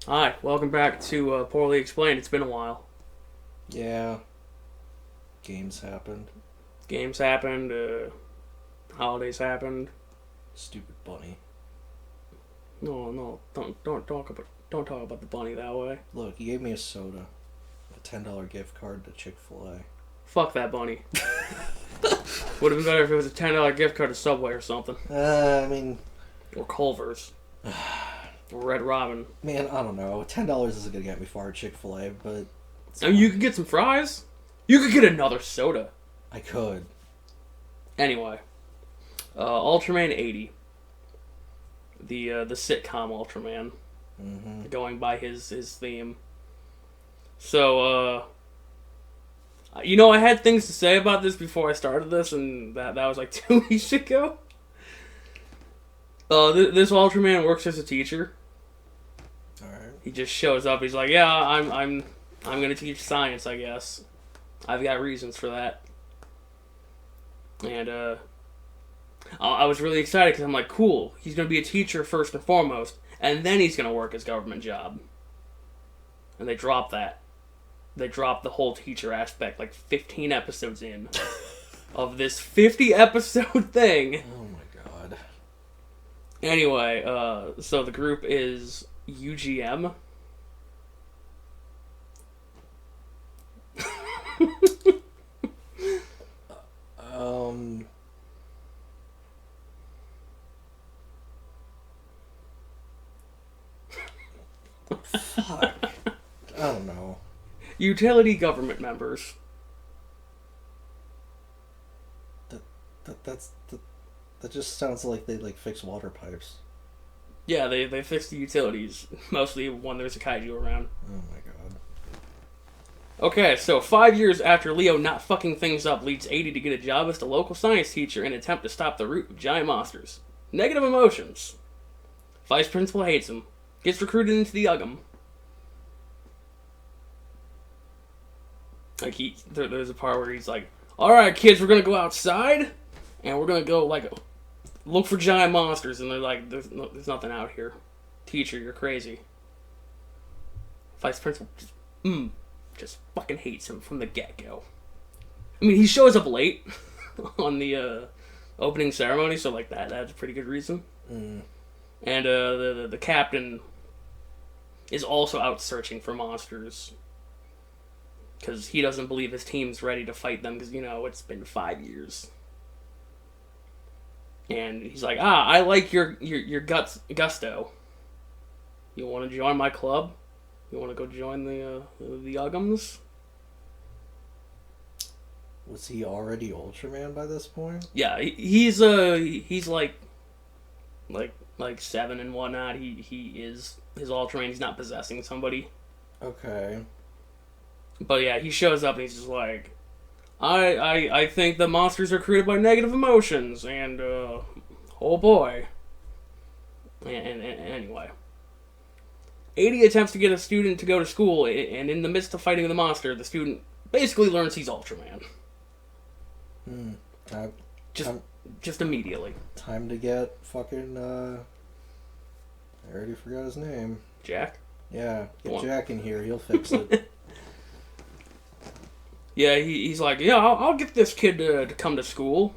Hi, welcome back to Poorly Explained. It's been a while. Yeah. Games happened. Games happened, holidays happened. Stupid bunny. No, don't talk about the bunny that way. Look, he gave me a soda. A $10 gift card to Chick-fil-A. Fuck that bunny. Would have been better if it was a $10 gift card to Subway or something. I mean... Or Culver's. Or Red Robin. Man, I don't know. $10 isn't going to get me far at Chick-fil-A, but... I mean, you could get some fries. You could get another soda. I could. Anyway. Ultraman 80. The sitcom Ultraman. Mm-hmm. Going by his theme. So, I had things to say about this before I started this, and that was like 2 weeks ago. This Ultraman works as a teacher. All right. He just shows up. He's like, "Yeah, I'm gonna teach science, I guess. I've got reasons for that." And I was really excited because I'm like, "Cool, he's gonna be a teacher first and foremost, and then he's gonna work his government job." And they dropped that. They dropped the whole teacher aspect like 15 episodes in of this 50 episode thing. Oh my god. Anyway, so the group is UGM. Fuck. I don't know. Utility government members. That just sounds like they fix water pipes. Yeah, they fix the utilities, mostly when there's a kaiju around. Oh my god. Okay, so 5 years after Leo not fucking things up leads 80 to get a job as the local science teacher in an attempt to stop the root of giant monsters. Negative emotions. Vice principal hates him. Gets recruited into the Uggam. Like, there's a part where he's like, "Alright, kids, we're gonna go outside, and we're gonna go, look for giant monsters." And they're like, there's nothing out here. Teacher, you're crazy. Vice principal just fucking hates him from the get-go. I mean, he shows up late on the opening ceremony, so that's a pretty good reason. Mm. And the captain is also out searching for monsters because he doesn't believe his team's ready to fight them because, it's been 5 years. And he's like, I like your gusto. You want to join my club? You want to go join the Uggams? Was he already Ultraman by this point? Yeah, he's like 7 and whatnot. He is his Ultraman. He's not possessing somebody. Okay. But yeah, he shows up and he's just like, I think the monsters are created by negative emotions, and oh boy. And anyway, 80 attempts to get a student to go to school, and in the midst of fighting the monster, the student basically learns he's Ultraman. Just immediately. Time to get fucking, I already forgot his name. Jack? Yeah, get Jack in here, he'll fix it. Yeah, he's like, yeah, I'll get this kid to come to school,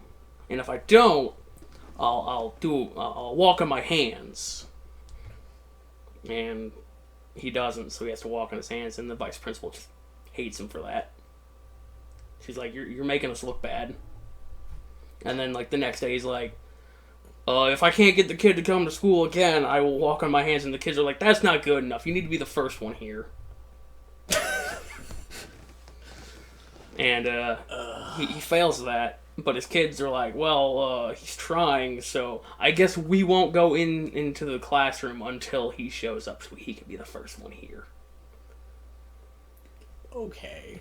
and if I don't, I'll walk on my hands. And he doesn't, so he has to walk on his hands, and the vice principal just hates him for that. She's like, you're making us look bad. And then, the next day, he's like, if I can't get the kid to come to school again, I will walk on my hands. And the kids are like, that's not good enough. You need to be the first one here. And he fails that. But his kids are like, well, he's trying, so I guess we won't go into the classroom until he shows up so he can be the first one here. Okay.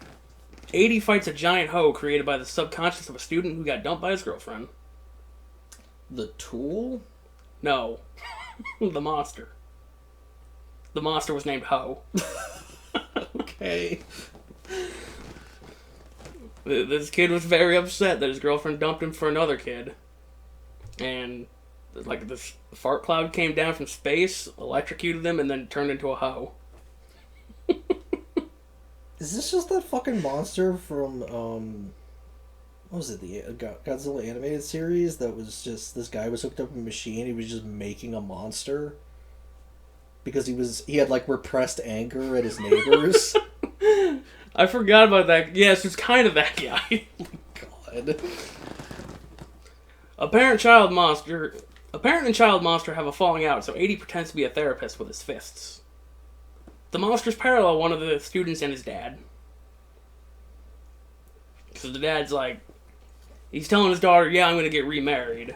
80 fights a giant hoe created by the subconscious of a student who got dumped by his girlfriend. The Tool? No. The monster. The monster was named Ho. Okay. This kid was very upset that his girlfriend dumped him for another kid. And like this fart cloud came down from space, electrocuted them, and then turned into a hoe. Is this just that fucking monster from, what was it, the Godzilla animated series that was just, this guy was hooked up in a machine, he was just making a monster? Because he had, like, repressed anger at his neighbors. I forgot about that. Yes, it's kind of that guy. God. A parent and child monster have a falling out, so 80 pretends to be a therapist with his fists. The monsters parallel one of the students and his dad. So the dad's like, he's telling his daughter, yeah, I'm going to get remarried.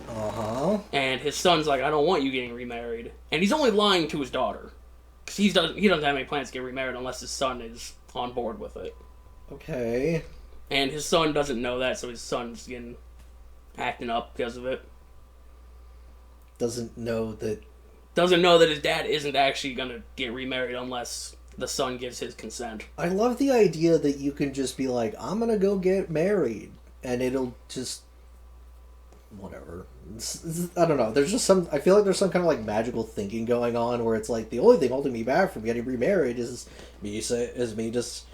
Uh-huh. And his son's like, I don't want you getting remarried. And he's only lying to his daughter. Because he doesn't have any plans to get remarried unless his son is on board with it. Okay. And his son doesn't know that, so his son's acting up because of it. Doesn't know that his dad isn't actually going to get remarried unless the son gives his consent. I love the idea that you can just be like, I'm gonna go get married, and it'll just... whatever. I don't know. There's just some... I feel like there's some kind of, like, magical thinking going on where it's like, the only thing holding me back from getting remarried is me just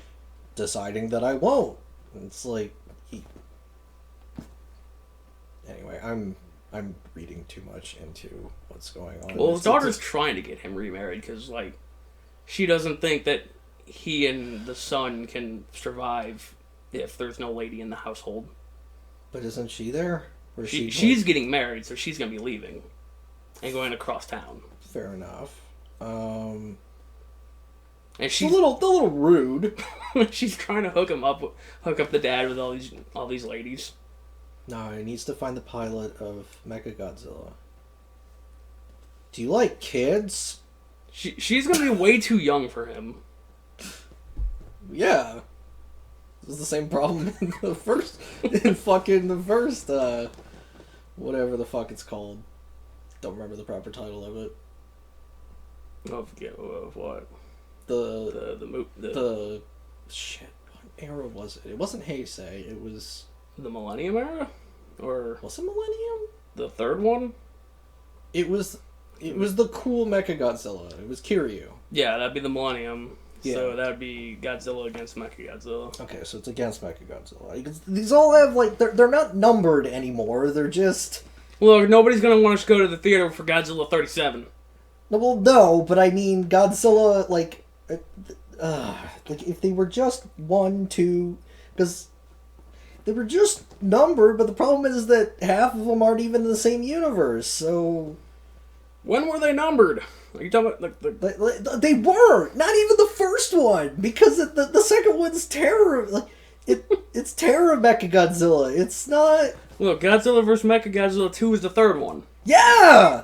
deciding that I won't. And it's like... Anyway, I'm reading too much into what's going on. Well, his daughter's trying to get him remarried because, like, she doesn't think that he and the son can survive if there's no lady in the household. But isn't she there? Or She's getting married, so she's going to be leaving and going across town. Fair enough. And she's a little rude. She's trying to hook up the dad with all these ladies. No, he needs to find the pilot of Mechagodzilla. Do you like kids? She's gonna be way too young for him. Yeah. This is the same problem in the first... whatever the fuck it's called. Don't remember the proper title of it. Of what? The shit. What era was it? It wasn't Heisei. It was... The Millennium Era? Or... Was it Millennium? The third one? It was the cool Mechagodzilla. It was Kiryu. Yeah, that'd be the Millennium. Yeah. So that'd be Godzilla against Mechagodzilla. Okay, so it's against Mechagodzilla. These all have, like, they're not numbered anymore. They're just... Look, nobody's gonna want us to go to the theater for Godzilla 37. No, well, no, but I mean, Godzilla, like if they were just 1, 2... Because... They were just numbered, but the problem is that half of them aren't even in the same universe, so... When were they numbered? Are you talking about... They were! Not even the first one! Because the second one's Terror... Like, it's Terror Mechagodzilla. It's not... Look, Godzilla vs. Mechagodzilla 2 is the third one. Yeah!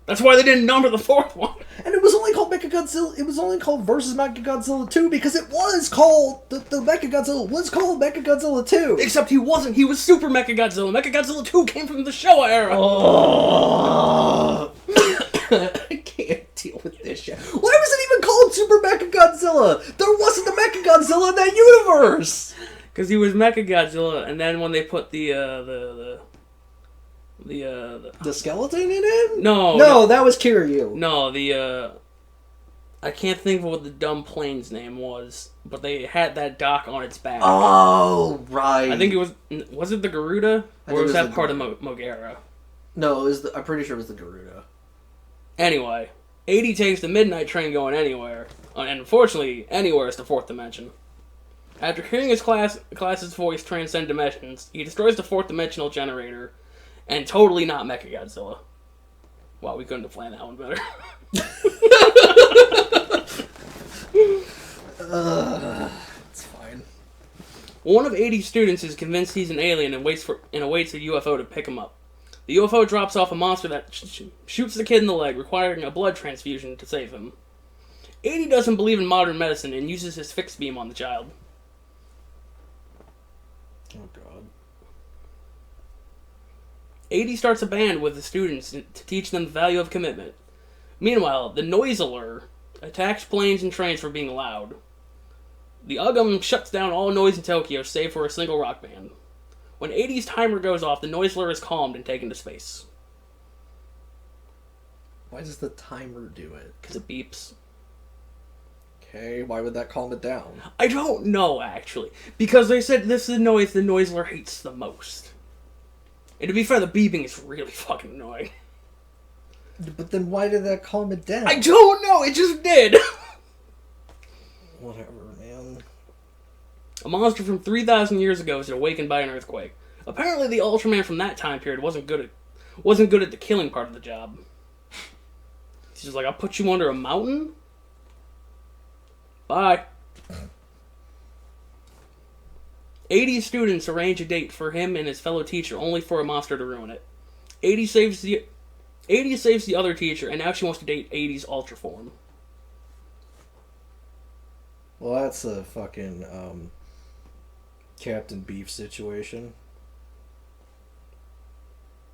That's why they didn't number the fourth one. And it was only called Mechagodzilla... It was only called Versus Mechagodzilla 2 because it was called... The Mechagodzilla was called Mechagodzilla 2. Except he wasn't. He was Super Mechagodzilla. Mechagodzilla 2 came from the Showa era. Oh. I can't deal with this shit. Why was it even called Super Mechagodzilla? There wasn't a Mechagodzilla in that universe! Because he was Mechagodzilla, and then when they put the skeleton in it? No, that was Kiryu. No, I can't think of what the dumb plane's name was, but they had that dock on its back. Oh, right. I think it was it the Garuda? Or was that part of Mogera? No, I'm pretty sure it was the Garuda. Anyway, 80 takes the midnight train going anywhere, and unfortunately, anywhere is the fourth dimension. After hearing his class's voice transcend dimensions, he destroys the fourth dimensional generator, and totally not Mechagodzilla. Wow, we couldn't have planned that one better. It's fine. One of 80's students is convinced he's an alien and awaits a UFO to pick him up. The UFO drops off a monster that shoots the kid in the leg, requiring a blood transfusion to save him. 80 doesn't believe in modern medicine and uses his fixed beam on the child. Oh, God. 80 starts a band with the students to teach them the value of commitment. Meanwhile, the Noiseler attacks planes and trains for being loud. The Ugum shuts down all noise in Tokyo, save for a single rock band. When 80's timer goes off, the Noiseler is calmed and taken to space. Why does the timer do it? Because it beeps. Okay, why would that calm it down? I don't know, actually. Because they said this is the noise the Noisler hates the most. And to be fair, the beeping is really fucking annoying. But then why did that calm it down? I don't know, it just did! Whatever, man. A monster from 3,000 years ago is awakened by an earthquake. Apparently the Ultraman from that time period wasn't good at the killing part of the job. He's just like, I'll put you under a mountain? Bye. 80 students arrange a date for him and his fellow teacher, only for a monster to ruin it. 80 saves the other teacher, and now she wants to date 80's Ultra form. Well, that's a fucking Captain Beef situation.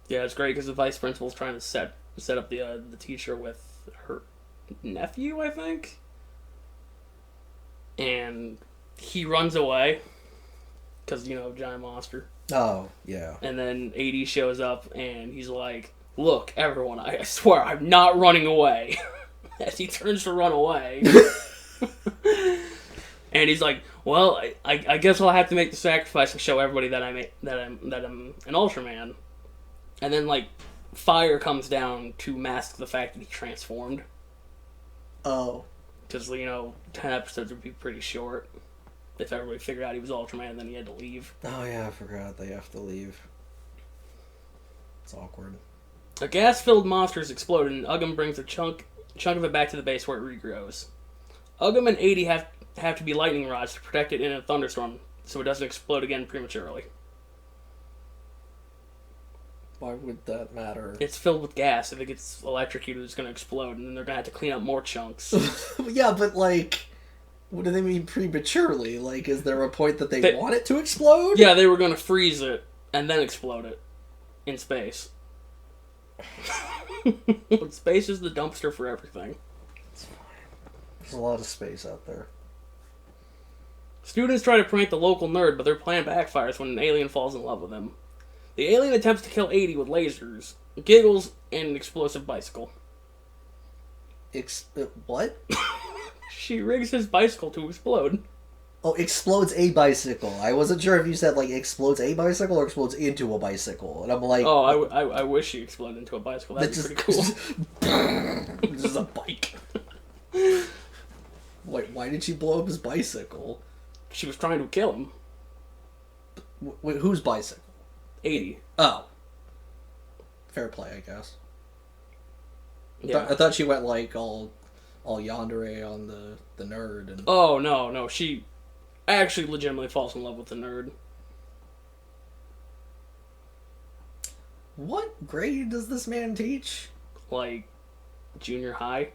Yeah, it's great because the vice principal's trying to set up the teacher with her nephew, I think. And he runs away because, giant monster. Oh, yeah. And then 80 shows up and he's like, look, everyone, I swear I'm not running away. As he turns to run away. And he's like, well, I guess I'll have to make the sacrifice and show everybody that I'm an Ultraman. And then, fire comes down to mask the fact that he transformed. Oh. Because, 10 episodes would be pretty short. If everybody figured out he was Ultraman and then he had to leave. Oh, yeah, I forgot they have to leave. It's awkward. A gas-filled monster is exploded, and Uggum brings a chunk of it back to the base where it regrows. Uggum and 80 have to be lightning rods to protect it in a thunderstorm, so it doesn't explode again prematurely. Why would that matter? It's filled with gas. If it gets electrocuted, it's going to explode, and then they're going to have to clean up more chunks. Yeah, but, what do they mean prematurely? Is there a point that they want it to explode? Yeah, they were going to freeze it, and then explode it. In space. But space is the dumpster for everything. It's fine. There's a lot of space out there. Students try to prank the local nerd, but their plan backfires when an alien falls in love with him. The alien attempts to kill 80 with lasers, giggles, and an explosive bicycle. What? She rigs his bicycle to explode. Oh, explodes a bicycle. I wasn't sure if you said, explodes a bicycle or explodes into a bicycle. And I'm like... Oh, I wish she exploded into a bicycle. That'd be pretty cool. This is a bike. Wait, why did she blow up his bicycle? She was trying to kill him. Wait, whose bicycle? 80. Oh. Fair play, I guess. Yeah. I thought she went, all yandere on the nerd. And... Oh, no. She actually legitimately falls in love with the nerd. What grade does this man teach? Junior high.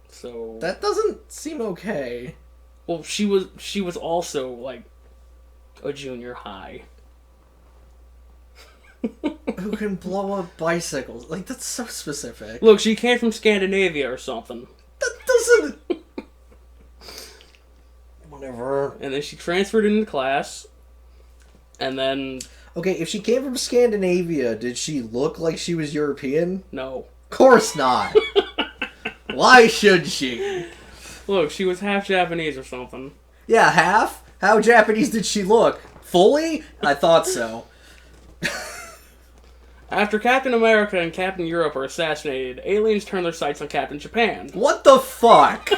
So... That doesn't seem okay. Well, she was also, a junior high. Who can blow up bicycles? That's so specific. Look, she came from Scandinavia or something. That doesn't... Whatever. And then she transferred into class. And then... Okay, if she came from Scandinavia, did she look like she was European? No. Of course not. Why should she? Look, she was half Japanese or something. Yeah, half? How Japanese did she look? Fully? I thought so. After Captain America and Captain Europe are assassinated, aliens turn their sights on Captain Japan. What the fuck?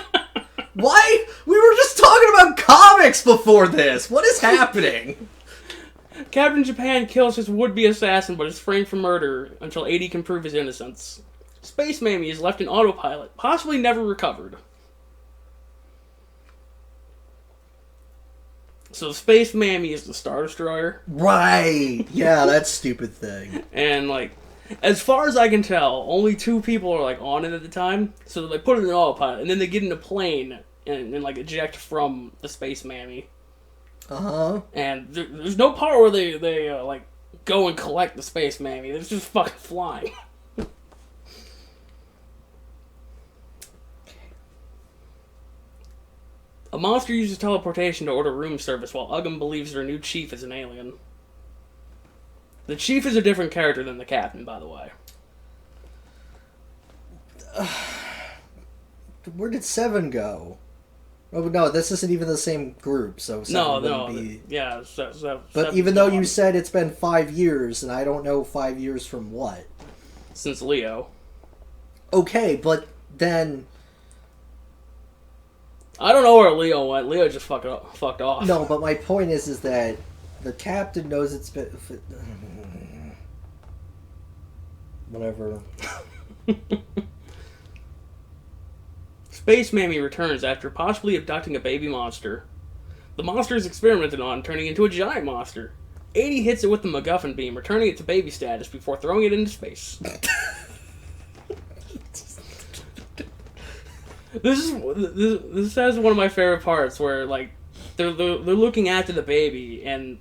Why? We were just talking about comics before this. What is happening? Captain Japan kills his would-be assassin, but is framed for murder until 80 can prove his innocence. Space Mammy is left in autopilot, possibly never recovered. So Space Mammy is the Star Destroyer. Right. Yeah, that stupid thing. And, as far as I can tell, only 2 people are, on it at the time. So they put it in autopilot, and then they get in a plane and eject from the Space Mammy. Uh-huh. And there's no part where they go and collect the Space Mammy. They're just fucking flying. A monster uses teleportation to order room service, while Uggum believes their new chief is an alien. The chief is a different character than the captain, by the way. Where did 7 go? Oh no, this isn't even the same group, so 7 wouldn't be... Yeah, but even though you said it's been 5 years, and I don't know 5 years from what? Since Leo. Okay, but then... I don't know where Leo went. Leo just fucked off. No, but my point is that the captain knows it's been... Whatever. Space Mammy returns after possibly abducting a baby monster. The monster is experimented on, turning into a giant monster. 80 hits it with the MacGuffin beam, returning it to baby status before throwing it into space. This has one of my favorite parts where like they're looking after the baby and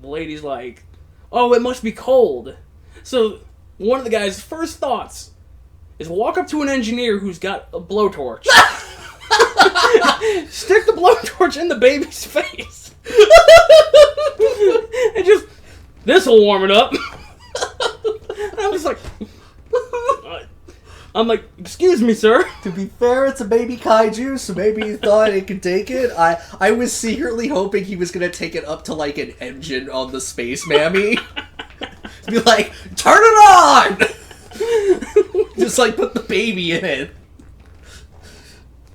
the lady's like, "Oh, it must be cold." So one of the guy's first thoughts is walk up to an engineer who's got a blowtorch. Stick the blowtorch in the baby's face. And just, this'll warm it up. And I'm just like, excuse me, sir. To be fair, it's a baby kaiju, so maybe he thought it could take it. I was secretly hoping he was going to take it up to like an engine on the Space Mammy. Be like, turn it on! Just like put the baby in it.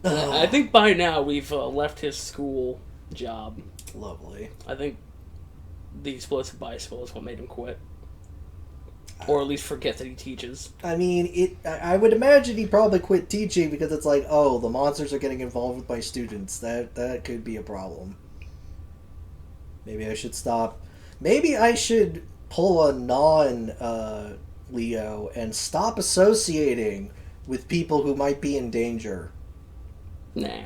I think by now we've left his school job. Lovely. I think the explosive bicycle is what made him quit. Or at least forget that he teaches. I mean, I would imagine he probably quit teaching because it's like, oh, the monsters are getting involved with my students. That could be a problem. Maybe I should stop. Maybe I should pull a non-Leo and stop associating with people who might be in danger. Nah.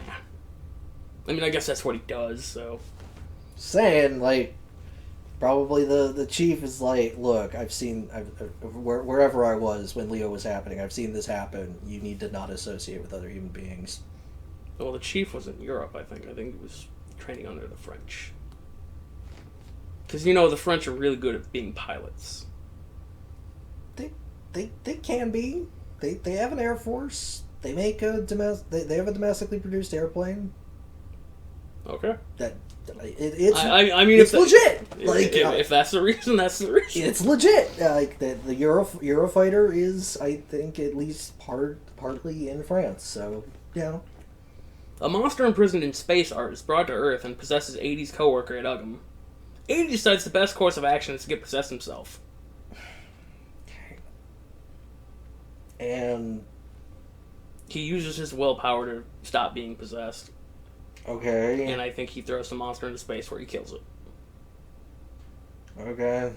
I mean, I guess that's what he does, so... Saying, like, probably the chief is like, look, wherever I was when Leo was happening, I've seen this happen. You need to not associate with other human beings. Well, the chief was in Europe, I think. I think he was training under the French. Because, you know, the French are really good at being pilots. They can be. They have an air force. They make they have a domestically produced airplane. Okay. I mean, it's legit. If that's the reason, that's the reason. It's legit. Like the Eurofighter is, I think, at least partly in France. So yeah. A monster imprisoned in space art is brought to Earth and possesses 80's co-worker at Ugham. 80 decides the best course of action is to get possessed himself. And he uses his willpower to stop being possessed. Okay. And I think he throws the monster into space where he kills it. Okay.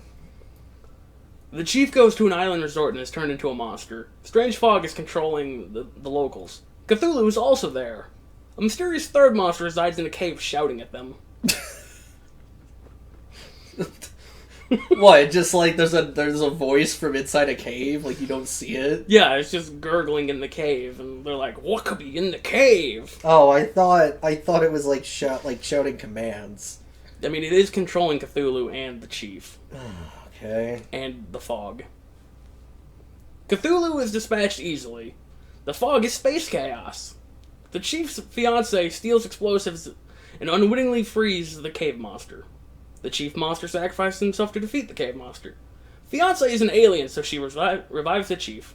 The chief goes to an island resort and is turned into a monster. Strange fog is controlling the locals. Cthulhu is also there. A mysterious third monster resides in a cave shouting at them. What? Just like there's a voice from inside a cave, like you don't see it? Yeah, it's just gurgling in the cave, and they're like, "What could be in the cave?" Oh, I thought it was like shouting commands. I mean, it is controlling Cthulhu and the chief. Okay. And the fog. Cthulhu is dispatched easily. The fog is space chaos. The chief's fiancé steals explosives and unwittingly frees the cave monster. The chief monster sacrifices himself to defeat the cave monster. Fiancé is an alien, so she revives the chief.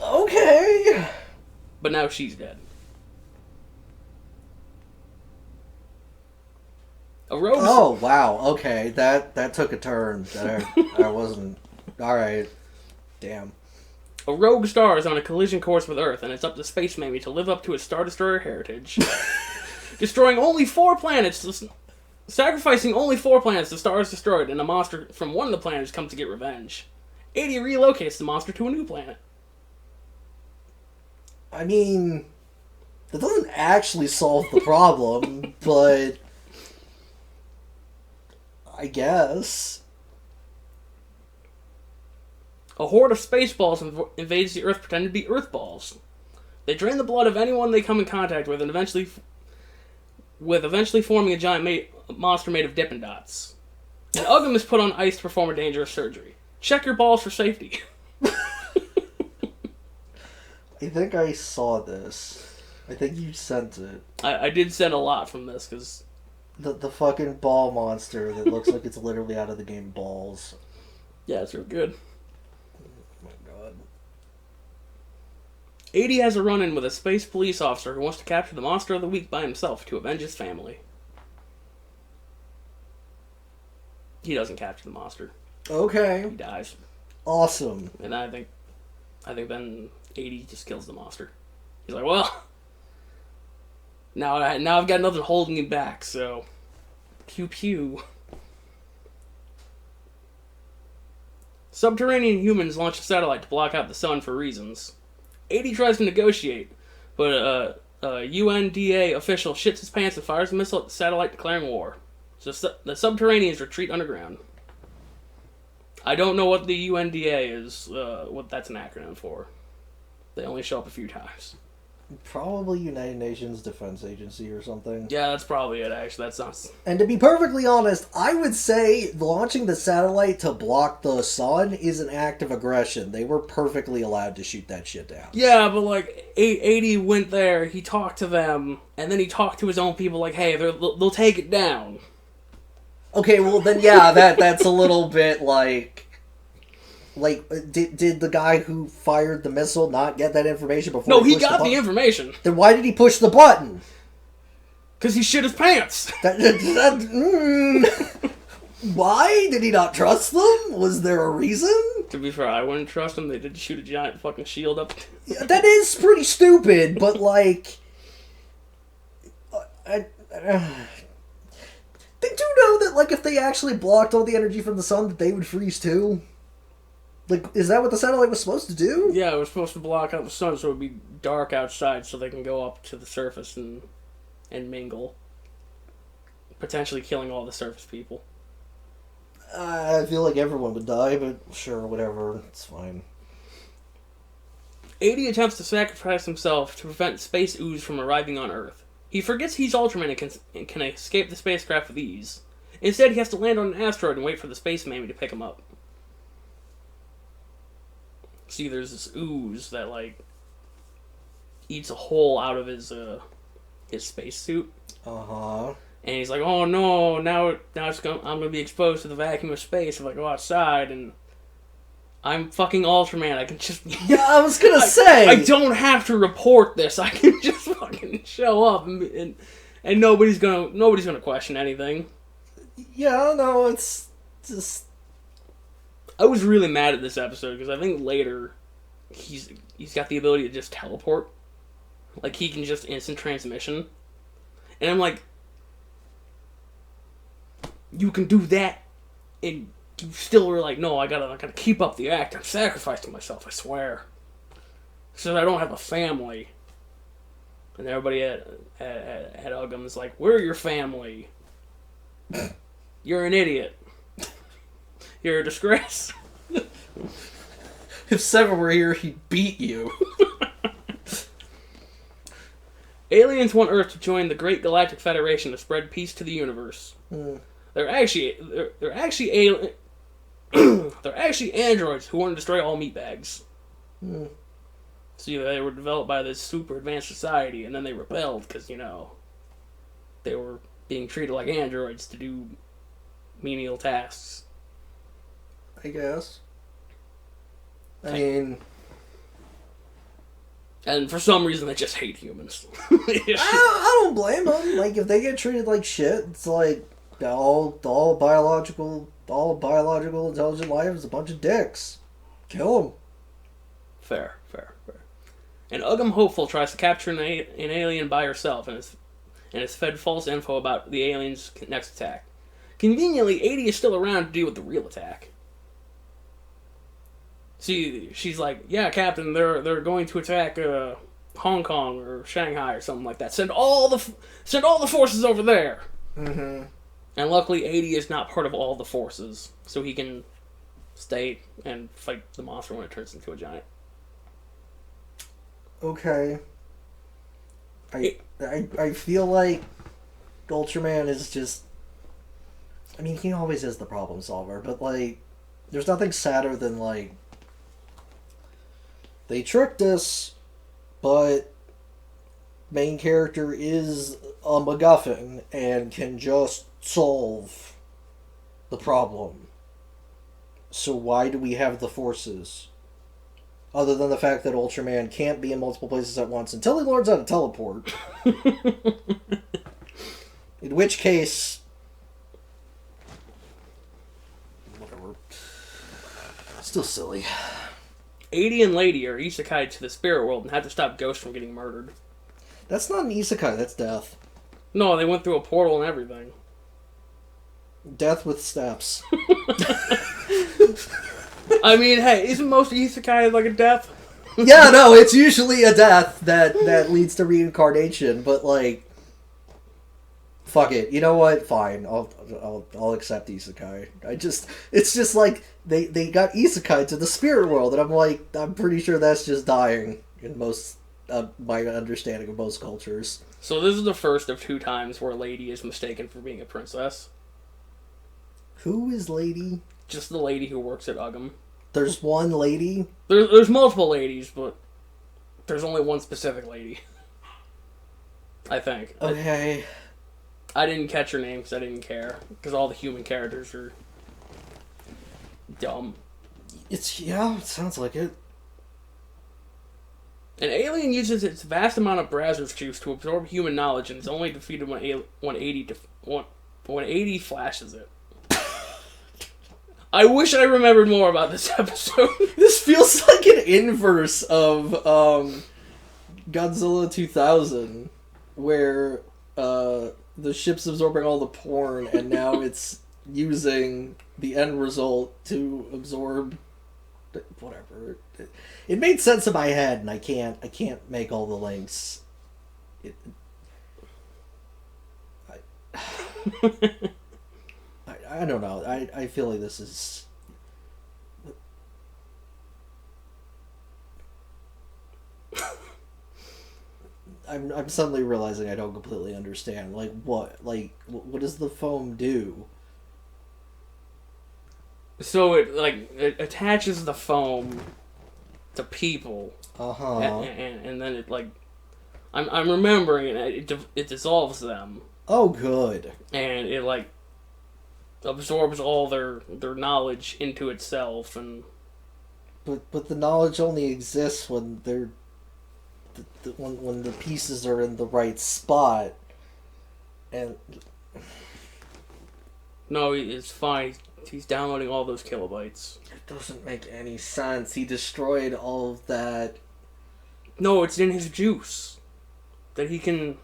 Okay. But now she's dead. A rogue... Oh, wow. Okay, that took a turn that I wasn't... Alright. Damn. A rogue star is on a collision course with Earth, and it's up to Space Mammy to live up to its Star Destroyer heritage. Destroying only 4 planets, sacrificing only 4 planets, the star is destroyed, and a monster from one of the planets comes to get revenge. 80 relocates the monster to a new planet. I mean, that doesn't actually solve the problem, but I guess. A horde of spaceballs invades the Earth pretending to be Earth balls. They drain the blood of anyone they come in contact with, and eventually forming a giant monster made of Dippin' Dots. And Ugham is put on ice to perform a dangerous surgery. Check your balls for safety. I think I saw this. I think you sent it. I did send a lot from this, because... The fucking ball monster that looks like it's literally out of the game Balls. Yeah, it's real good. Oh my god. 80 has a run-in with a space police officer who wants to capture the monster of the week by himself to avenge his family. He doesn't capture the monster. Okay. He dies. Awesome. And I think then 80 just kills the monster. He's like, well, now I've got nothing holding me back, so pew pew. Subterranean humans launch a satellite to block out the sun for reasons. 80 tries to negotiate, but a UNDA official shits his pants and fires a missile at the satellite, declaring war. So the Subterraneans retreat underground. I don't know what the UNDA is, what that's an acronym for. They only show up a few times. Probably United Nations Defense Agency or something. Yeah, that's probably it, actually. That sounds... And to be perfectly honest, I would say launching the satellite to block the sun is an act of aggression. They were perfectly allowed to shoot that shit down. Yeah, but like, 80 went there, he talked to them, and then he talked to his own people like, hey, they'll take it down. Okay, well then, yeah, that's a little bit like... Like, did the guy who fired the missile not get that information before? No, he got the information. Then why did he push the button? Because he shit his pants. Why? Did he not trust them? Was there a reason? To be fair, I wouldn't trust him. They did shoot a giant fucking shield up. Yeah, that is pretty stupid, but like... They do know that, like, if they actually blocked all the energy from the sun, that they would freeze too? Like, is that what the satellite was supposed to do? Yeah, it was supposed to block out the sun so it would be dark outside so they can go up to the surface and mingle. Potentially killing all the surface people. I feel like everyone would die, but sure, whatever. It's fine. 80 attempts to sacrifice himself to prevent space ooze from arriving on Earth. He forgets he's Ultraman and can escape the spacecraft with ease. Instead, he has to land on an asteroid and wait for the space mammy to pick him up. See, there's this ooze that, like, eats a hole out of his spacesuit. Uh-huh. And he's like, oh no, now I'm gonna be exposed to the vacuum of space if I go outside, and I'm fucking Ultraman. I can just... Yeah, I was gonna say! I don't have to report this. I can just fucking show up, and nobody's gonna question anything. Yeah, no, it's just... I was really mad at this episode because I think later he's got the ability to just teleport. Like, he can just instant transmission. And I'm like, you can do that, and you still were like, no, I gotta keep up the act. I'm sacrificing myself, I swear. So I don't have a family. And everybody at Ugham is like, we're your family. You're an idiot. You're a disgrace. If Seven were here, he'd beat you. Aliens want Earth to join the Great Galactic Federation to spread peace to the universe. They're actually androids who want to destroy all meatbags. See, they were developed by this super advanced society, and then they rebelled because, you know, they were being treated like androids to do menial tasks. I guess. I mean... And for some reason, they just hate humans. I don't blame them. Like, if they get treated like shit, it's like, all biological intelligent life is a bunch of dicks. Kill them. Fair. An Ugham hopeful tries to capture an alien by herself and is fed false info about the alien's next attack. Conveniently, 80 is still around to deal with the real attack. See, she's like, yeah, Captain, they're going to attack Hong Kong or Shanghai or something like that. Send all the forces over there. Mm-hmm. And luckily, 80 is not part of all the forces, so he can stay and fight the monster when it turns into a giant. Okay. I feel like Ultraman is just... I mean, he always is the problem solver, but, like, there's nothing sadder than, like, they tricked us, but main character is a MacGuffin and can just solve the problem. So why do we have the forces? Other than the fact that Ultraman can't be in multiple places at once until he learns how to teleport. In which case... whatever. Still silly. 80 and Lady are isekai to the spirit world and have to stop ghosts from getting murdered. That's not an isekai, that's death. No, they went through a portal and everything. Death with steps. I mean, hey, isn't most isekai like a death? Yeah, no, it's usually a death that leads to reincarnation, but like... fuck it. You know what? Fine. I'll accept isekai. It's just like they got isekai to the spirit world, and I'm like, I'm pretty sure that's just dying in most my understanding of most cultures. So this is the first of 2 times where Lady is mistaken for being a princess. Who is Lady? Just the lady who works at Uggam. There's one lady? There's multiple ladies, but there's only one specific lady. I think. Okay. I didn't catch her name because I didn't care. Because all the human characters are dumb. It sounds like it. An alien uses its vast amount of Brazzers juice to absorb human knowledge and is only defeated when 80 flashes it. I wish I remembered more about this episode. This feels like an inverse of Godzilla 2000, where the ship's absorbing all the porn, and now it's using the end result to absorb whatever. It made sense in my head, and I can't make all the links. I don't know. I feel like this is... I'm suddenly realizing I don't completely understand. Like, what does the foam do? So it attaches the foam to people. Uh-huh. And then it, like... I'm remembering it dissolves them. Oh, good. And it, like, absorbs all their knowledge into itself, and... But the knowledge only exists when they're... when the pieces are in the right spot. And... No, it's fine. He's downloading all those kilobytes. It doesn't make any sense. He destroyed all of that. No, it's in his juice that he can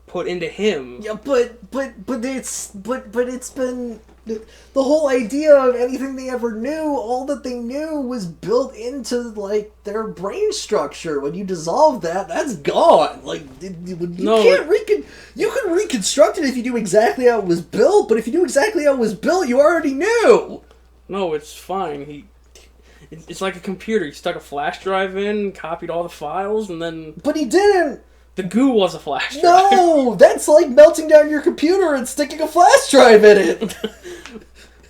put into him. Yeah, but it's been the whole idea of anything they ever knew. All that they knew was built into like their brain structure. When you dissolve that, that's gone. Like you can reconstruct it if you do exactly how it was built. But if you do exactly how it was built, you already knew. No, it's fine. It's like a computer. He stuck a flash drive in, copied all the files, and then... But he didn't! The goo was a flash drive. No! That's like melting down your computer and sticking a flash drive in it!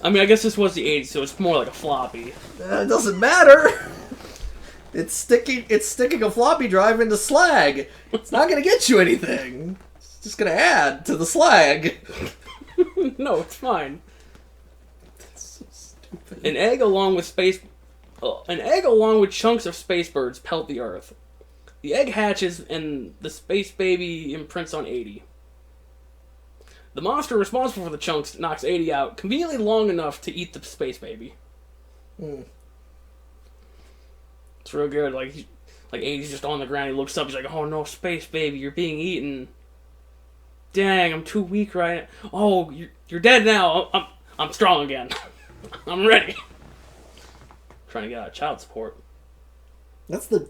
I mean, I guess this was the 80s, so it's more like a floppy. It doesn't matter! It's sticking a floppy drive into slag. It's not gonna get you anything. It's just gonna add to the slag. No, it's fine. That's so stupid. An egg along with chunks of space birds pelt the Earth. The egg hatches and the space baby imprints on 80. The monster responsible for the chunks knocks 80 out, conveniently long enough to eat the space baby. It's real good. Like 80's just on the ground. He looks up. He's like, "Oh no, space baby, you're being eaten. Dang, I'm too weak right now. Oh, you're dead now. I'm strong again. I'm ready." Trying to get out of child support. That's the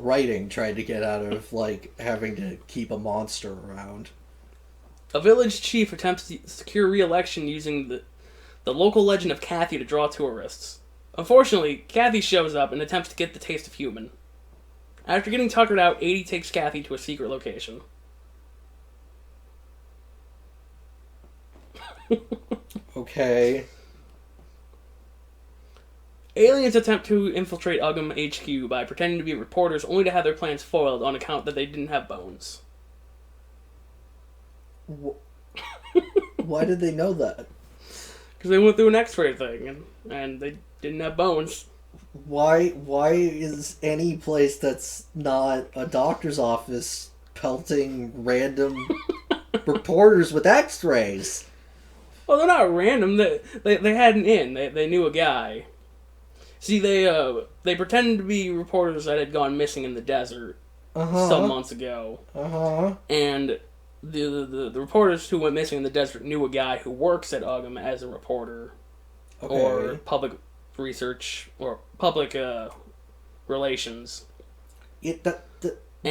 writing trying to get out of like having to keep a monster around. A village chief attempts to secure re-election using the local legend of Kathy to draw tourists. Unfortunately, Kathy shows up and attempts to get the taste of human. After getting tuckered out, 80 takes Kathy to a secret location. Okay. Aliens attempt to infiltrate Ugham HQ by pretending to be reporters only to have their plans foiled on account that they didn't have bones. Why did they know that? Because they went through an x-ray thing, and they didn't have bones. Why is any place that's not a doctor's office pelting random reporters with x-rays? Well, they're not random. They had an in. They knew a guy. See, they pretended to be reporters that had gone missing in the desert some months ago. And the reporters who went missing in the desert knew a guy who works at Ugham as a reporter. Okay. Or public research, or public relations.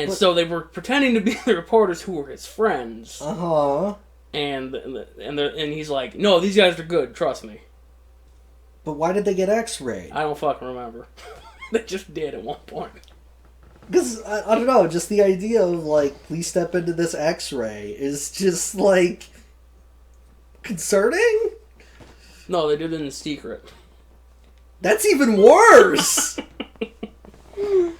So they were pretending to be the reporters who were his friends. And he's like, no, these guys are good, trust me. But why did they get x-rayed? I don't fucking remember. They just did at one point. Because, I don't know, just the idea of, like, please step into this x-ray is just, like, concerning? No, they did it in secret. That's even worse! Oh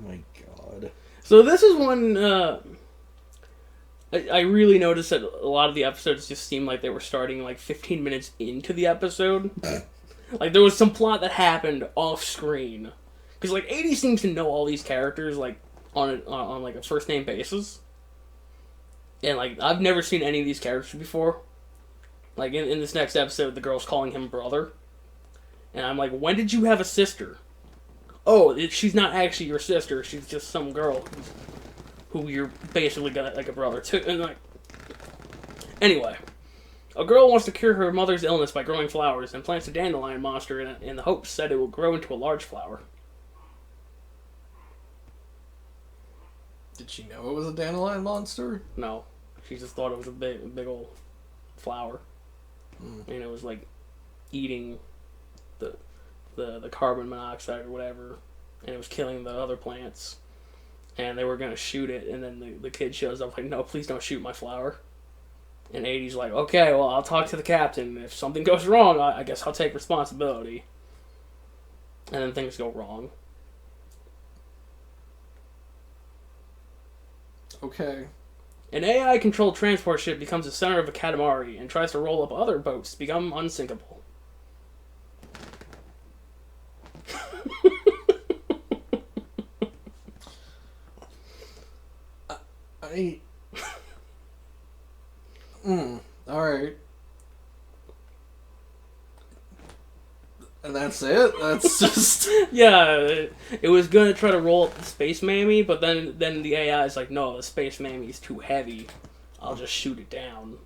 my god. So this is one, I really noticed that a lot of the episodes just seemed like they were starting, like, 15 minutes into the episode. Like, there was some plot that happened off-screen. Because, like, 80 seems to know all these characters, like, on like, a first-name basis. And, like, I've never seen any of these characters before. Like, in this next episode, the girl's calling him brother. And I'm like, when did you have a sister? Oh, she's not actually your sister. She's just some girl who you're basically got, like, a brother to. And, like... Anyway. A girl wants to cure her mother's illness by growing flowers and plants a dandelion monster in the hopes that it will grow into a large flower. Did she know it was a dandelion monster? No. She just thought it was a big old flower. And it was, like, eating the carbon monoxide or whatever. And it was killing the other plants. And they were going to shoot it. And then the kid shows up like, no, please don't shoot my flower. And 80's like, okay, well, I'll talk to the captain. If something goes wrong, I guess I'll take responsibility. And then things go wrong. Okay. An AI-controlled transport ship becomes the center of a Katamari and tries to roll up other boats to become unsinkable. Alright. And that's it? That's just... Yeah, it was gonna try to roll up the Space Mammy, but then the AI is like, no, the Space Mammy's too heavy. I'll just shoot it down.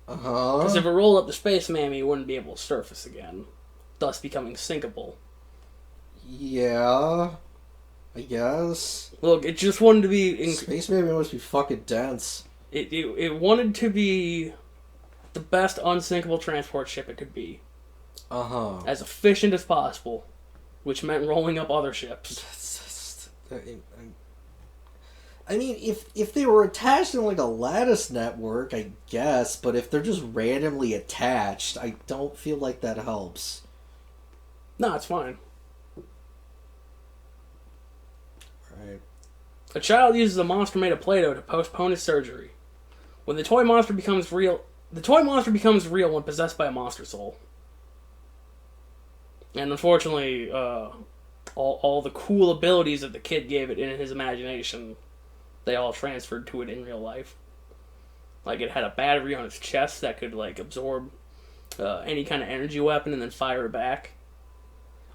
Because if it rolled up the Space Mammy, it wouldn't be able to surface again, thus becoming sinkable. Yeah, I guess. Look, it just wanted to be... Space Mammy must be fucking dense. It wanted to be the best unsinkable transport ship it could be. As efficient as possible, which meant rolling up other ships. I mean, if they were attached in like a lattice network, I guess, but if they're just randomly attached, I don't feel like that helps. No, it's fine. Right. A child uses a monster made of Play-Doh to postpone his surgery. When the toy monster becomes real when possessed by a monster soul. And unfortunately, all the cool abilities that the kid gave it in his imagination, they all transferred to it in real life. Like, it had a battery on its chest that could, like, absorb any kind of energy weapon and then fire it back.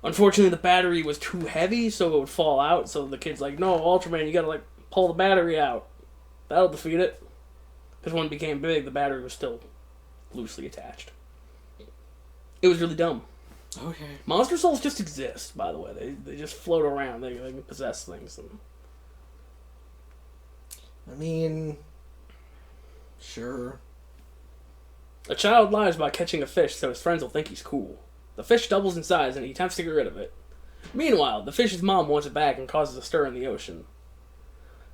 Unfortunately, the battery was too heavy, so it would fall out, so the kid's like, no, Ultraman, you gotta, like, pull the battery out. That'll defeat it. Because when it became big, the battery was still loosely attached. It was really dumb. Okay. Monster souls just exist, by the way. They just float around. They can possess things. I mean, sure. A child lies by catching a fish so his friends will think he's cool. The fish doubles in size and he attempts to get rid of it. Meanwhile, the fish's mom wants it back and causes a stir in the ocean.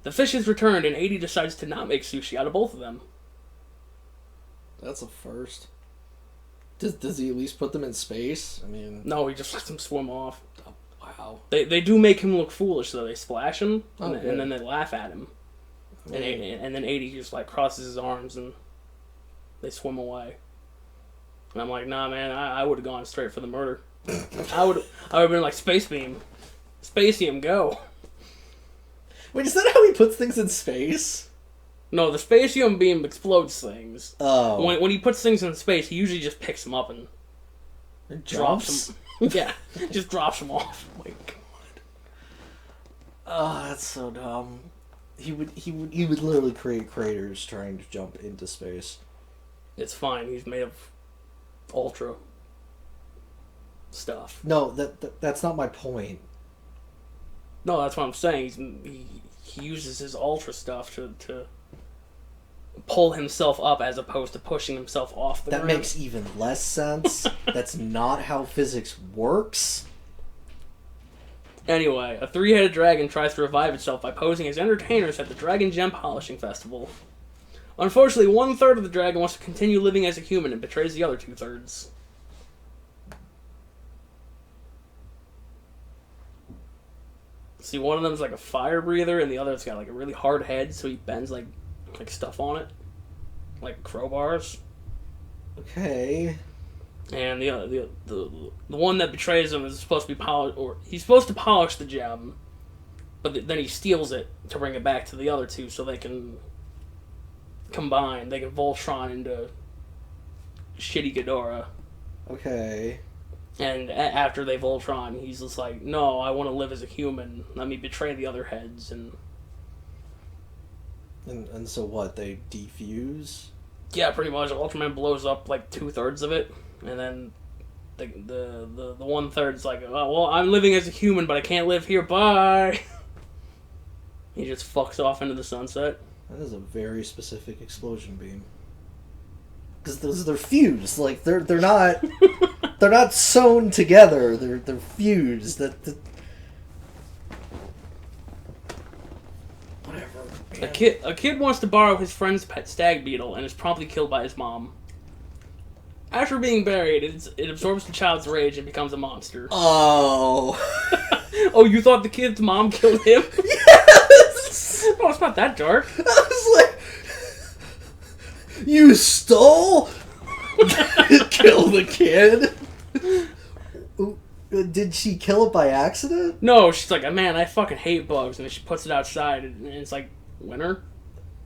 The fish is returned and 80 decides to not make sushi out of both of them. That's a first. Does he at least put them in space? I mean... No, he just lets them swim off. Oh, wow. They do make him look foolish, though. They splash him, Oh, and then they laugh at him. I mean, And then 80 just, like, crosses his arms, and they swim away. And I'm like, nah, man, I would have gone straight for the murder. I would have been like, Space Beam. Spacium, go. wait, is that how he puts things in space? No, the Spacium beam explodes things. Oh. When he puts things in space, he usually just picks them up and drops them. Yeah, just drops them off. Oh my god. Oh, that's so dumb. He would literally create craters trying to jump into space. It's fine. He's made of ultra stuff. No, that's not my point. No, that's what I'm saying. He uses his ultra stuff to pull himself up as opposed to pushing himself off the ground. That makes even less sense. That's not how physics works. Anyway, a three-headed dragon tries to revive itself by posing as entertainers at the Dragon Gem Polishing Festival. Unfortunately, 1/3 of the dragon wants to continue living as a human and betrays the other 2/3. See, one of them's like a fire breather, and the other's got like a really hard head, so he bends like stuff on it, like crowbars. Okay. And the one that betrays him is supposed to be polished, or he's supposed to polish the gem, but then he steals it to bring it back to the other two, so they can combine. They can Voltron into shitty Ghidorah. Okay. And after they Voltron, he's just like, no, I want to live as a human. Let me betray the other heads. And so what? They defuse? yeah, pretty much. Ultraman blows up like 2/3 of it, and then the 1/3's like, oh, well, I'm living as a human, but I can't live here. Bye. He just fucks off into the sunset. That is a very specific explosion beam. Because they're fused. Like they're not they're not sewn together. They're fused. Whatever. Man. A kid wants to borrow his friend's pet stag beetle and is promptly killed by his mom. After being buried, it absorbs the child's rage and becomes a monster. Oh. Oh, you thought the kid's mom killed him? Yes. Oh, it's not that dark. I was like, you stole? Kill the kid? Did she kill it by accident? No, she's like, man, I fucking hate bugs, and then she puts it outside, and it's like winter.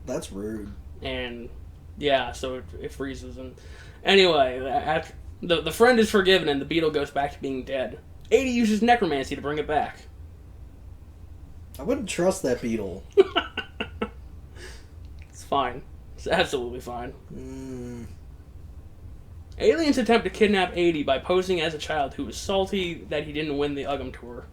That's rude. And yeah, so it freezes. And anyway, after the friend is forgiven, and the beetle goes back to being dead. 80 uses necromancy to bring it back. I wouldn't trust that beetle. It's fine. It's absolutely fine. Aliens attempt to kidnap 80 by posing as a child who was salty that he didn't win the Uggam Tour.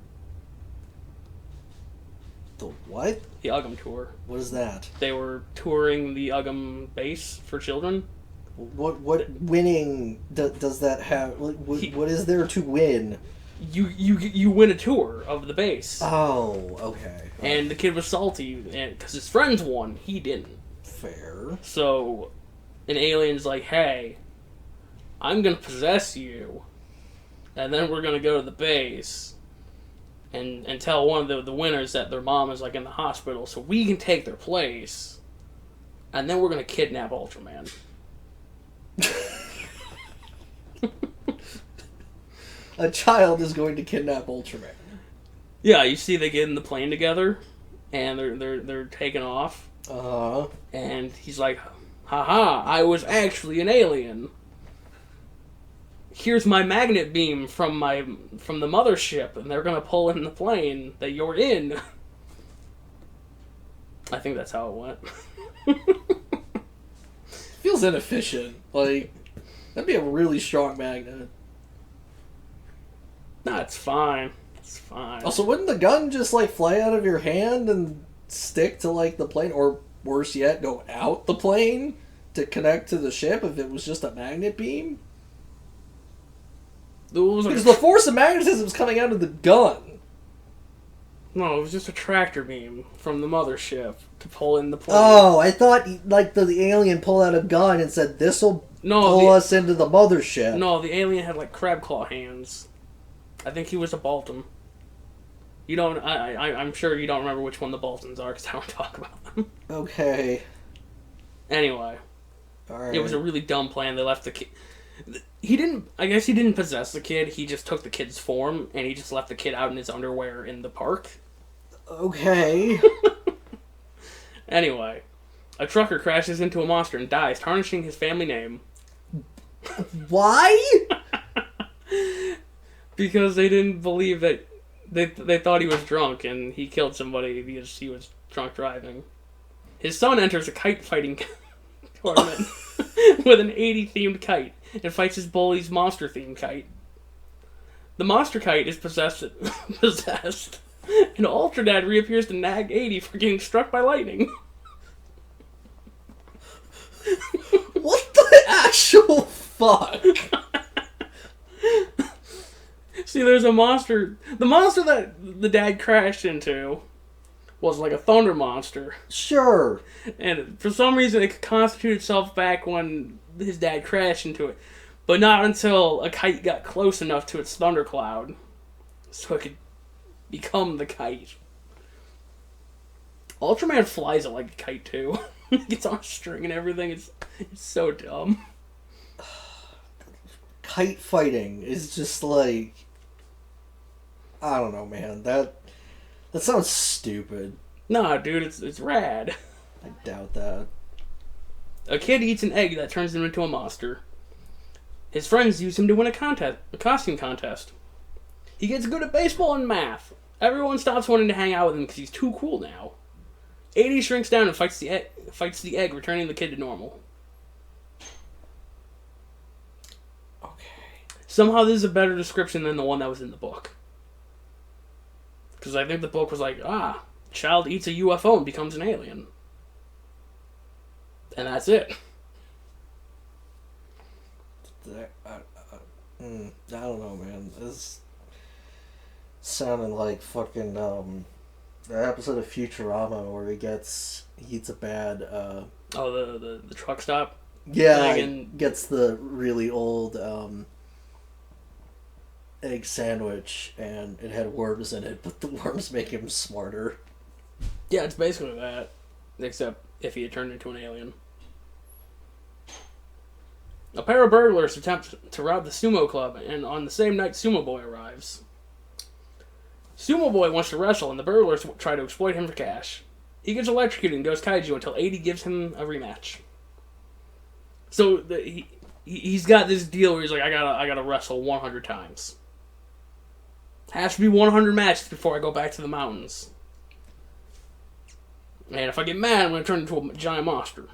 The what? The Uggam Tour. What is that? They were touring the Uggam base for children. What winning does that have? What is there to win? You win a tour of the base. Oh, okay. And the kid was salty because his friends won. He didn't. Fair. So an alien's like, hey, I'm going to possess you. And then we're going to go to the base and tell one of the winners that their mom is like in the hospital so we can take their place. And then we're going to kidnap Ultraman. A child is going to kidnap Ultraman. Yeah, you see they get in the plane together and they're taking off. Uh-huh. And he's like, haha, I was actually an alien. Here's my magnet beam from the mothership, and they're gonna pull in the plane that you're in. I think that's how it went. Feels inefficient. Like, that'd be a really strong magnet. Nah, it's fine. It's fine. Also, wouldn't the gun just, like, fly out of your hand and stick to, like, the plane? Or, worse yet, go out the plane to connect to the ship if it was just a magnet beam? Because the force of magnetism is coming out of the gun. No, it was just a tractor beam from the mothership to pull in the plane. Oh, I thought, like, the alien pulled out a gun and said, this'll pull us into the mothership. No, the alien had like crab claw hands. I think he was a Baltum. You don't. I'm sure you don't remember which one the Baltons are because I don't talk about them. Okay. Anyway, all right. It was a really dumb plan. They left the kid. He didn't. I guess he didn't possess the kid. He just took the kid's form and he just left the kid out in his underwear in the park. Okay. Anyway, a trucker crashes into a monster and dies, tarnishing his family name. Why? Because they didn't believe that they thought he was drunk and he killed somebody because he was drunk driving. His son enters a kite fighting tournament with an 80 themed kite and fights his bully's monster themed kite. The monster kite is possessed. And Ultra Dad reappears to nag 80 for getting struck by lightning. What the actual fuck? See, there's a monster. The monster that the dad crashed into was like a thunder monster. Sure. And for some reason, it could constitute itself back when his dad crashed into it. But not until a kite got close enough to its thundercloud. So it could become the kite. Ultraman flies it like a kite, too. It's on a string and everything. It's so dumb. Kite fighting is just like... I don't know, man. That sounds stupid. Nah, dude, it's rad. I doubt that. A kid eats an egg that turns him into a monster. His friends use him to win a costume contest. He gets good at baseball and math. Everyone stops wanting to hang out with him because he's too cool now. 80 shrinks down and fights the egg, returning the kid to normal. Okay. Somehow this is a better description than the one that was in the book. Because I think the book was like, child eats a UFO and becomes an alien. And that's it. I don't know, man. This sounded like fucking the episode of Futurama where he eats a bad the truck stop. Yeah, gets the really old egg sandwich and it had worms in it, but the worms make him smarter. Yeah, it's basically that, except if he had turned into an alien. A pair of burglars attempt to rob the sumo club, and on the same night, Sumo Boy arrives. Sumo Boy wants to wrestle, and the burglars try to exploit him for cash. He gets electrocuted and goes kaiju until 80 gives him a rematch. So he's got this deal where he's like, I gotta wrestle 100 times. Has to be 100 matches before I go back to the mountains. And if I get mad, I'm gonna turn into a giant monster.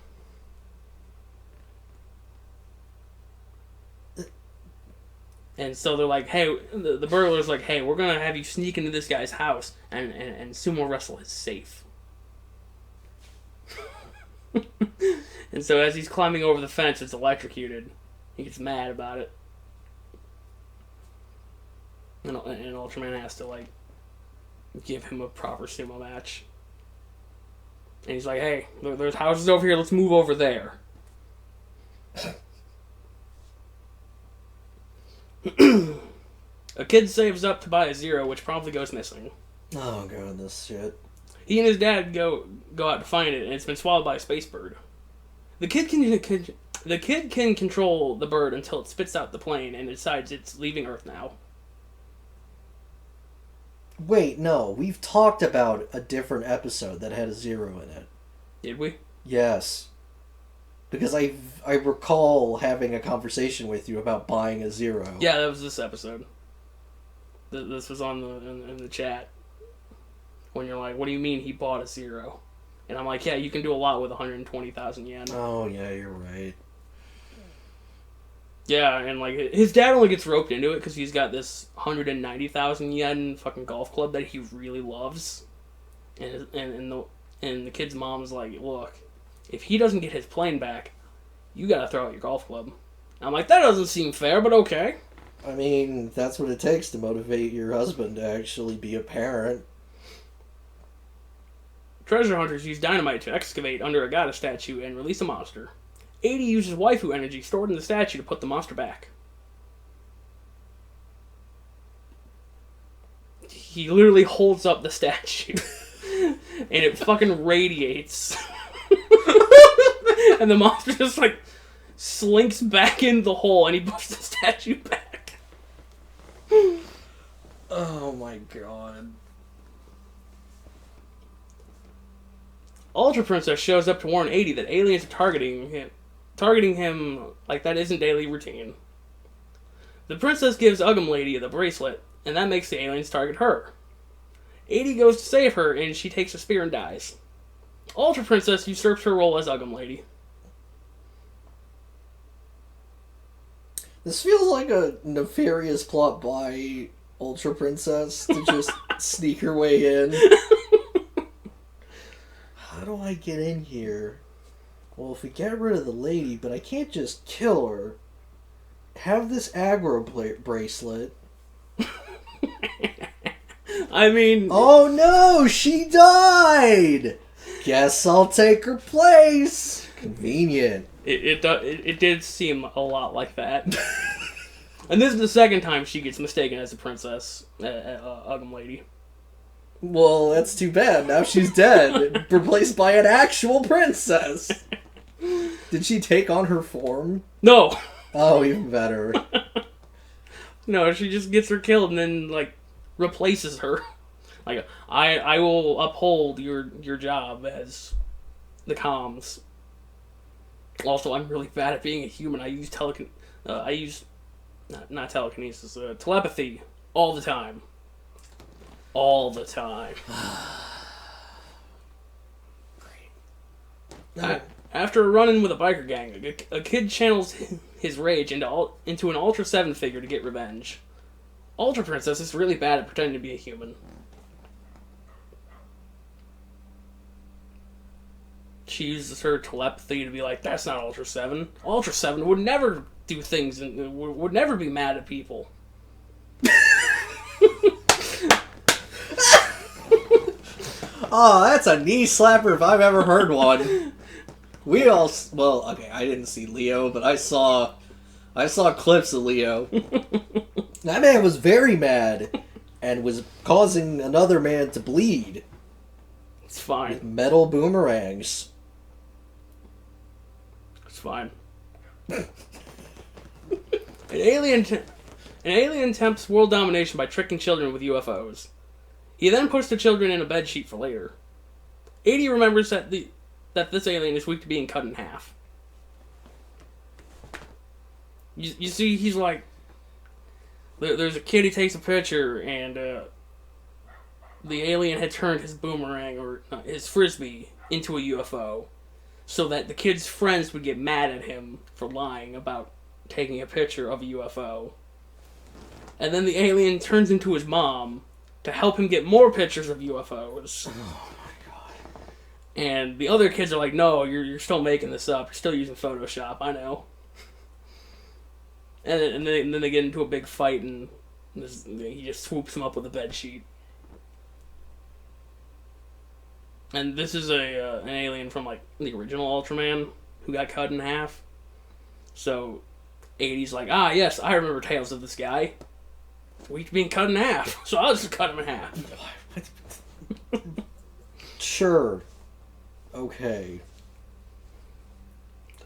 And so they're like, hey, the burglar's like, hey, we're going to have you sneak into this guy's house and sumo wrestle his safe. And so as he's climbing over the fence, it's electrocuted. He gets mad about it. And Ultraman has to, like, give him a proper sumo match. And he's like, hey, there's houses over here, let's move over there. A kid saves up to buy a Zero, which promptly goes missing. Oh god, this shit. He and his dad go out to find it, and it's been swallowed by a space bird. The kid can control the bird until it spits out the plane and decides it's leaving Earth now. Wait, no, we've talked about a different episode that had a Zero in it. Did we? Yes. Because I recall having a conversation with you about buying a Zero. Yeah, that was this episode. This was on in the chat. When you're like, what do you mean he bought a Zero? And I'm like, yeah, you can do a lot with 120,000 yen. Oh, yeah, you're right. Yeah, and like his dad only gets roped into it because he's got this 190,000 yen fucking golf club that he really loves. And the kid's mom's like, look, if he doesn't get his plane back, you gotta throw out your golf club. I'm like, that doesn't seem fair, but okay. I mean, that's what it takes to motivate your husband to actually be a parent. Treasure hunters use dynamite to excavate under a goddess statue and release a monster. 80 uses waifu energy stored in the statue to put the monster back. He literally holds up the statue. And it fucking radiates. And the monster just, like, slinks back in the hole and he puts the statue back. Oh my god. Ultra Princess shows up to warn 80 that aliens are targeting him like that isn't daily routine. The princess gives Uggam Lady the bracelet, and that makes the aliens target her. 80 goes to save her, and she takes a spear and dies. Ultra Princess usurps her role as Uggam Lady. This feels like a nefarious plot by Ultra Princess to just sneak her way in. How do I get in here? Well, if we get rid of the lady, but I can't just kill her. Have this aggro bracelet. I mean... Oh no, she died! Guess I'll take her place. Convenient. It did seem a lot like that. And this is the second time she gets mistaken as a princess, Uggam Lady. Well, that's too bad. Now she's dead, replaced by an actual princess. Did she take on her form? No! Oh, even better. No, she just gets her killed and then, like, replaces her. Like, I will uphold your job as the comms. Also, I'm really bad at being a human. I use not telekinesis, telepathy all the time. All the time. Great. After a run-in with a biker gang, a kid channels his rage into an Ultra 7 figure to get revenge. Ultra Princess is really bad at pretending to be a human. She uses her telepathy to be like, that's not Ultra 7. Ultra 7 would never do things and would never be mad at people. Oh, that's a knee slapper if I've ever heard one. Well, okay, I didn't see Leo, but I saw clips of Leo. That man was very mad and was causing another man to bleed. It's fine. With metal boomerangs. It's fine. An alien attempts world domination by tricking children with UFOs. He then puts the children in a bedsheet for later. 80 remembers that this alien is weak to being cut in half. You see, he's like... There's a kid, he takes a picture, and the alien had turned his boomerang, or his frisbee, into a UFO. So that the kid's friends would get mad at him for lying about taking a picture of a UFO. And then the alien turns into his mom to help him get more pictures of UFOs. Oh my god. And the other kids are like, no, you're still making this up. You're still using Photoshop, I know. And then they get into a big fight, and he just swoops him up with a bedsheet. And this is an alien from, like, the original Ultraman, who got cut in half. So, 80's like, yes, I remember tales of this guy. Weak being cut in half, so I'll just cut him in half. Sure. Okay.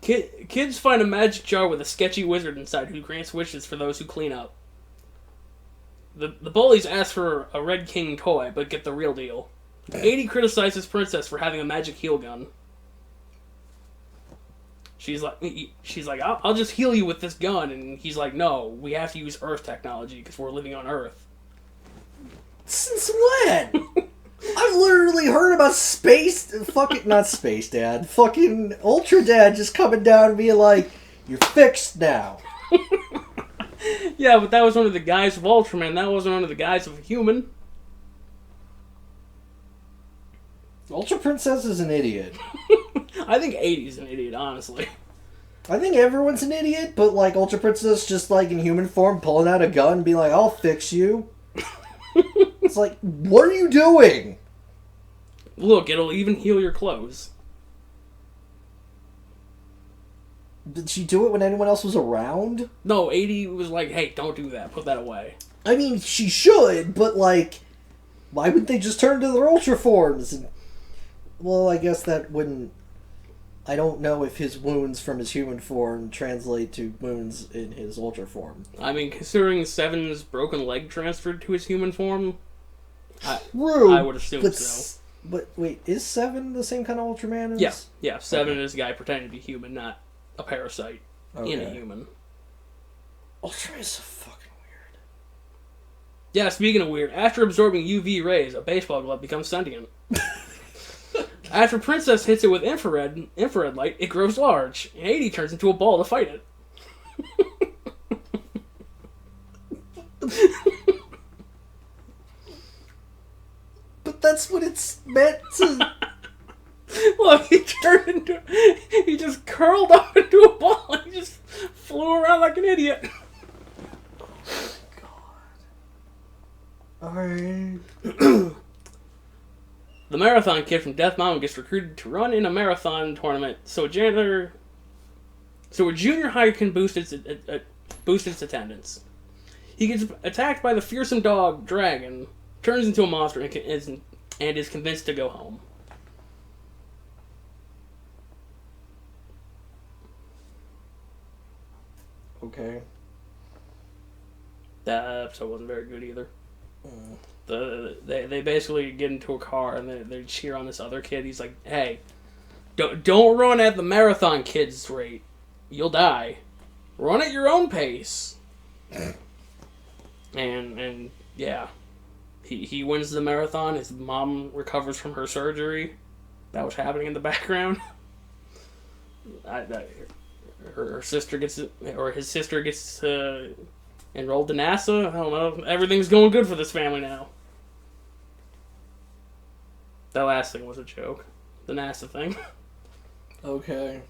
Kids find a magic jar with a sketchy wizard inside who grants wishes for those who clean up. The bullies ask for a Red King toy, but get the real deal. 80 criticizes Princess for having a magic heal gun. She's like, I'll just heal you with this gun, and he's like, no, we have to use Earth technology because we're living on Earth. Since when? I've literally heard about not Space Dad, fucking Ultra Dad just coming down and being like, you're fixed now. Yeah, but that was under the guise of Ultraman, that wasn't under the guise of a human. Ultra Princess is an idiot. I think 80's an idiot, honestly. I think everyone's an idiot, but like Ultra Princess just like in human form pulling out a gun and being like, I'll fix you. It's like, what are you doing? Look, it'll even heal your clothes. Did she do it when anyone else was around? No, 80 was like, hey, don't do that. Put that away. I mean, she should, but, like, why wouldn't they just turn to their Ultra forms? And, well, I guess that wouldn't... I don't know if his wounds from his human form translate to wounds in his Ultra form. I mean, considering Seven's broken leg transferred to his human form, True, I would assume so. But wait, is Seven the same kind of Ultraman as... Yeah. Seven is a guy pretending to be human, not a parasite in a human. Ultraman is so fucking weird. Yeah, speaking of weird, after absorbing UV rays, a baseball glove becomes sentient. After Princess hits it with infrared light, it grows large, and 80 turns into a ball to fight it. But that's what it's meant to... Look, he just curled up into a ball and he just flew around like an idiot. Oh my god. Alright. The marathon kid from Death Mountain gets recruited to run in a marathon tournament, so a junior high can boost its attendance. He gets attacked by the fearsome dog Dragon, turns into a monster, and is convinced to go home. Okay. That episode wasn't very good either. They basically get into a car and they cheer on this other kid. He's like, "Hey, don't run at the marathon kid's rate. You'll die. Run at your own pace." and yeah, he wins the marathon. His mom recovers from her surgery. That was happening in the background. Her sister gets, or his sister gets enrolled to NASA. I don't know. Everything's going good for this family now. That last thing was a joke. The NASA thing. Okay.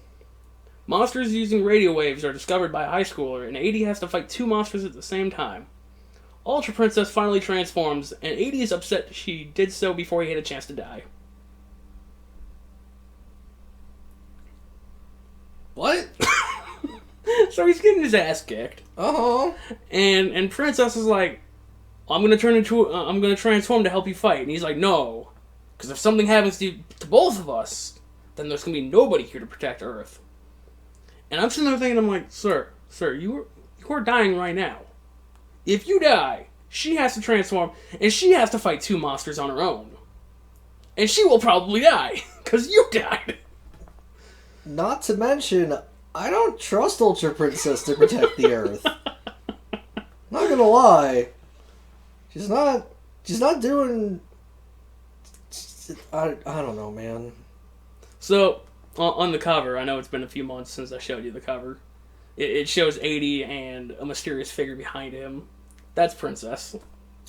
Monsters using radio waves are discovered by a high schooler, and 80 has to fight two monsters at the same time. Ultra Princess finally transforms, and 80 is upset she did so before he had a chance to die. What? So he's getting his ass kicked. Uh-huh. And Princess is like, I'm gonna transform to help you fight. And he's like, no. Because if something happens to both of us, then there's gonna be nobody here to protect Earth. And I'm sitting there thinking, I'm like, sir, you are dying right now. If you die, she has to transform, and she has to fight two monsters on her own. And she will probably die, because you died. Not to mention, I don't trust Ultra Princess to protect the Earth. Not gonna lie. She's not doing... I don't know, man. So, on the cover, I know it's been a few months since I showed you the cover. It shows 80 and a mysterious figure behind him. That's Princess.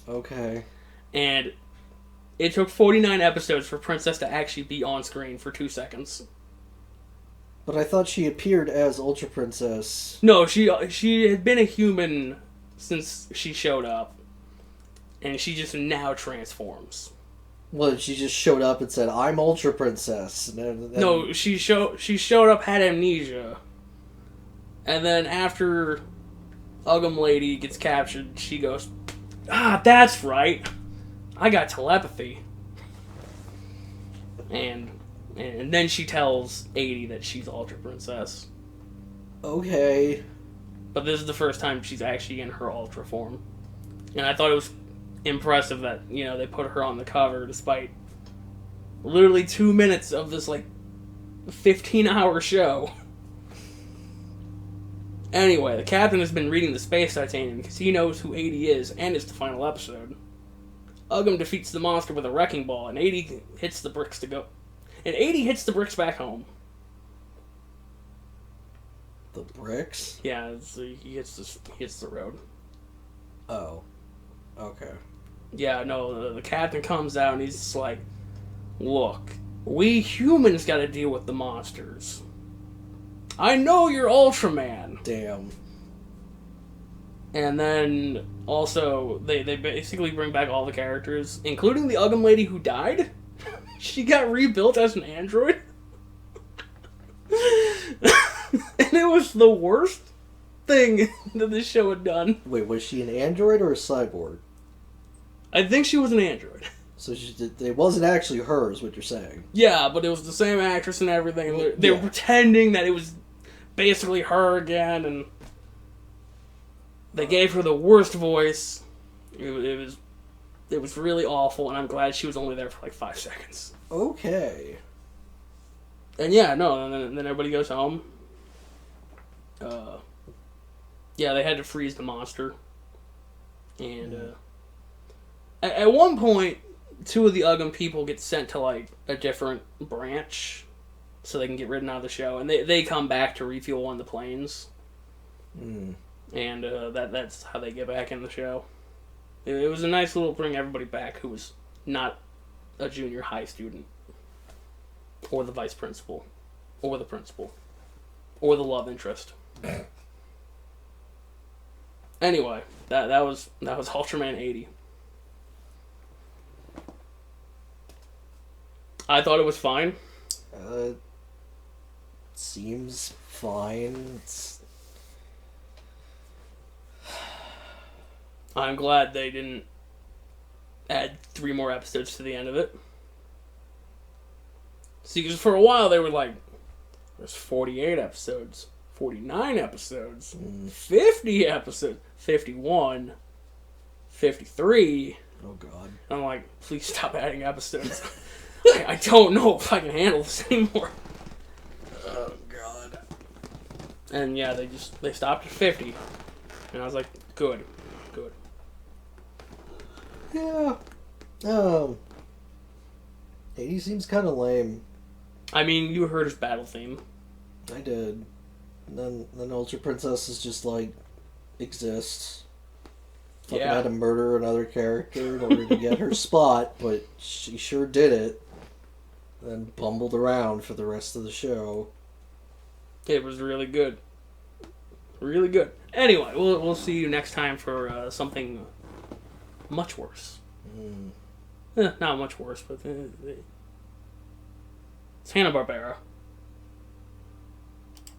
Okay. And it took 49 episodes for Princess to actually be on screen for 2 seconds. But I thought she appeared as Ultra Princess. No, she had been a human since she showed up. And she just now transforms. Well, she just showed up and said, "I'm Ultra Princess." No, she showed up, had amnesia. And then after Uggum Lady gets captured, she goes, that's right. I got telepathy. And then she tells 80 that she's Ultra Princess. Okay. But this is the first time she's actually in her Ultra form. And I thought it was impressive that, they put her on the cover despite literally 2 minutes of this, 15-hour show. Anyway, the captain has been reading the space titanium because he knows who 80 is, and it's the final episode. Uggum defeats the monster with a wrecking ball, and 80 hits the bricks to go. And 80 hits the bricks back home. The bricks? Yeah, he hits the road. Oh. Okay. Yeah, no, the captain comes out and he's just like, look, we humans gotta deal with the monsters. I know you're Ultraman. Damn. And then, also, they basically bring back all the characters, including the Uggum Lady who died. She got rebuilt as an android. And it It was the worst thing that this show had done. Wait, was she an android or a cyborg? I think she was an android. So it wasn't actually her, is what you're saying. Yeah, but it was the same actress and everything. And they were pretending that it was basically her again, and they gave her the worst voice. It was really awful, and I'm glad she was only there for like 5 seconds. Okay. And yeah, no, and then everybody goes home. Yeah, they had to freeze the monster. And at one point, 2 of the Uggam people get sent to like a different branch so they can get ridden out of the show, and they come back to refuel on the planes. And that's how they get back in the show. It was a nice little bring everybody back who was not a junior high student, or the vice principal, or the principal, or the love interest. Anyway, that was Ultraman 80. I thought it was fine. Seems fine. I'm glad they didn't add 3 more episodes to the end of it. See, because for a while they were like, there's 48 episodes, 49 episodes, 50 episodes, 51, 53. Oh, God. I'm like, please stop adding episodes. I don't know if I can handle this anymore. Oh, God. And yeah, they stopped at 50. And I was like, good. Yeah. 80 seems kind of lame. I mean, you heard his battle theme. I did. Then Ultra Princess is just like, exists. Fucking had to murder another character in order to get her spot, but she sure did it. Then bumbled around for the rest of the show. It was really good. Really good. Anyway, we'll see you next time for something much worse. Not much worse, but it's Hanna-Barbera.